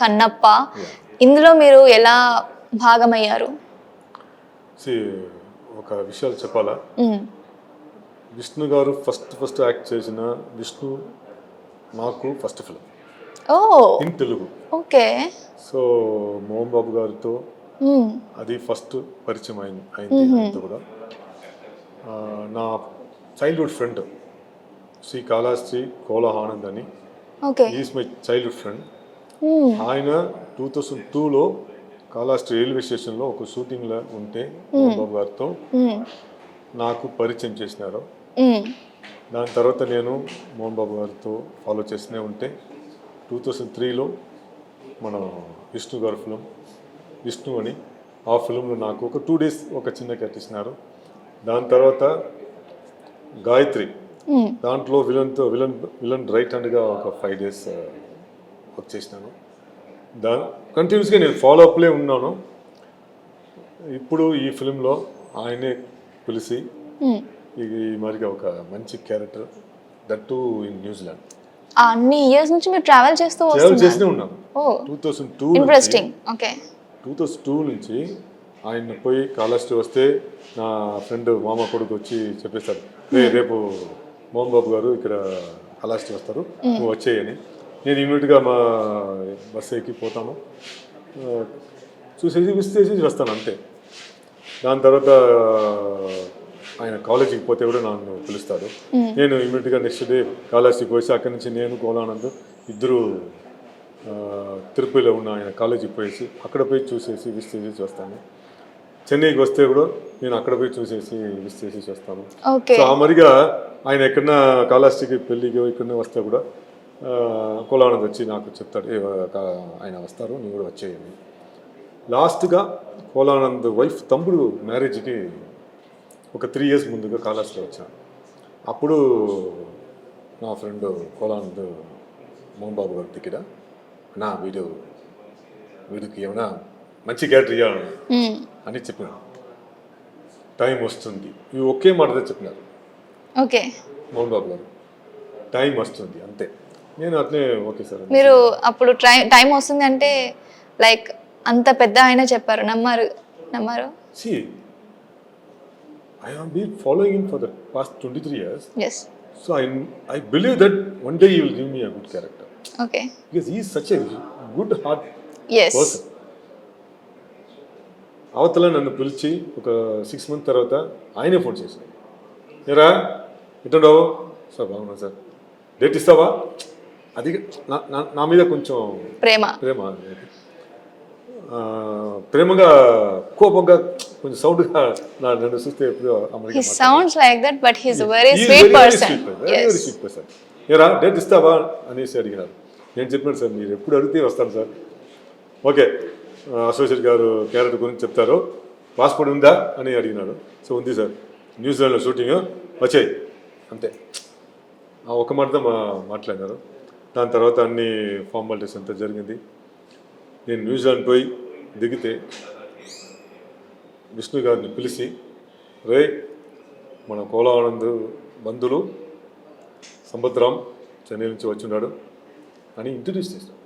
కన్నప్ప. ఇందులో మీరు ఎలా భాగమయ్యారు? ఒక విషయాలు చెప్పాలా, విష్ణు గారు ఫస్ట్ యాక్ట్ చేసిన విష్ణు నాకు first film in Telugu. Okay. So Mohan Babu గారితో అది ఫస్ట్ పరిచయం అయింది. ఆయనతో కూడా నా చైల్డ్హుడ్ ఫ్రెండ్ శ్రీ కాళహస్తి కోలా ఆనంద్ అని, ఈజ్ మై చైల్డ్హుడ్ ఫ్రెండ్. ఆయన 2002లో కాళహస్తి రైల్వే స్టేషన్లో ఒక షూటింగ్లో ఉంటే మోహన్ బాబు గారితో నాకు పరిచయం చేసినారు. దాని తర్వాత నేను మోహన్ బాబు గారితో ఫాలో చేస్తూనే ఉంటే 2003లో మన విష్ణు గారి ఫిలిం విష్ణు అని, ఆ ఫిలింలో నాకు ఒక 2 days ఒక చిన్న కట్ ఇచ్చినారు. దాని తర్వాత గాయత్రి, దాంట్లో విలన్ రైట్ హ్యాండ్గా ఒక 5 days వర్క్ చేసినాను. కంటిన్యూస్గా నేను ఫాలో అప్లే ఉన్నాను. ఇప్పుడు ఈ ఫిలింలో ఆయనే పిలిచి ఈ మరిగా ఒక మంచి character, that to in New Zealand. అన్ని ఇయర్స్ నుంచి మీరు ట్రావెల్ చేస్తూనే ఉన్నాను. 2002 నుంచి ఆయన పోయి కాళహస్తి వస్తే నా ఫ్రెండ్ మామ కొడుకు వచ్చి చెప్పేస్తారు, రేపు మోహన్ బాబు గారు ఇక్కడ కాళహస్తి వస్తారు, నువ్వు వచ్చేయని. నేను ఇమీడియట్గా మా బస్సు ఎక్కి పోతాను, చూసేసి విస్ చేసి వస్తాను అంతే. దాని తర్వాత ఆయన కాలేజీకి పోతే కూడా నన్ను పిలుస్తాడు. నేను ఇమీడియట్గా నెక్స్ట్ డే కాళహస్తికి పోయి అక్కడి నుంచి నేను కోలానంద్ ఇద్దరు తిరుపతిలో ఉన్న ఆయన కాలేజీకి పోయేసి అక్కడ పోయి చూసేసి విస్ చేసి వస్తాను. చెన్నైకి వస్తే కూడా నేను అక్కడ పోయి చూసేసి విస్ చేసి వస్తాను. సో ఆ మరిగా ఆయన ఎక్కడన్నా కాళహస్తికి పెళ్ళికి ఎక్కడన్నా వస్తే కూడా కోలానంద్ వచ్చి నాకు చెప్తాడు, ఆయన వస్తారు, నువ్వు కూడా వచ్చేయండి. లాస్ట్గా కోలానంద్ వైఫ్ తమ్ముడు మ్యారేజ్కి ఒక 3 years ముందుగా కాళహస్తిలో వచ్చాను. అప్పుడు నా ఫ్రెండ్ కోలానంద్ మోహన్ బాబు గారి దగ్గర, నా వీడికి ఏమైనా మంచి క్యారెక్టర్ ఇవ్వాలని అని చెప్పినాను. టైం వస్తుంది, ఇవి ఒకే మాటతో చెప్పినారు మోహన్ బాబు గారు, టైం వస్తుంది అంతే. నేను అట్లే ఓకే సార్. మీరు అప్పుడు టైం వస్తుంది అంటే లైక్ అంత పెద్ద ఆయన చెప్పారు, నమ్మారు? See, I have been following him for the past 23 years. Yes. So I believe that one day he will give me a good character. Okay. Because he is such a good heart person. అవతల నన్ను పిలిచి ఒక 6 months తర్వాత ఆయనే phone చేశాను, ఏరా ఎటుండవు sir, బాగున్నా sir, date ఇస్తావా? అది నా మీద కొంచెం ప్రేమగా కోపంగా కొంచెం సౌండ్గా నన్ను చూస్తే ఎప్పుడు వెరీ స్వీట్ పర్సన్. ఏరా డేట్ ఇస్తావా అనేసి అడిగినారు. నేను చెప్పాను, సార్ మీరు ఎప్పుడు అడిగితే వస్తాను సార్. ఓకే, అసోసియేట్ గారు క్యారెక్టర్ గురించి చెప్తారు, పాస్పోర్ట్ ఉందా అని అడిగినారు. సో ఉంది సార్, న్యూజిలాండ్లో షూటింగ్, వచ్చాయి అంతే. ఆ ఒక మాటతో మాట్లాడినారు. దాని తర్వాత అన్ని ఫార్మాలిటీస్ అంతా జరిగింది. నేను న్యూజిలాండ్ పోయి దిగితే విష్ణు గారిని పిలిచి, రే మన కోలానంద్ బంధువులు సంబత్రామ్ చెన్నై నుంచి వచ్చి ఉన్నాడు అని ఇంట్రడ్యూస్ చేశాను.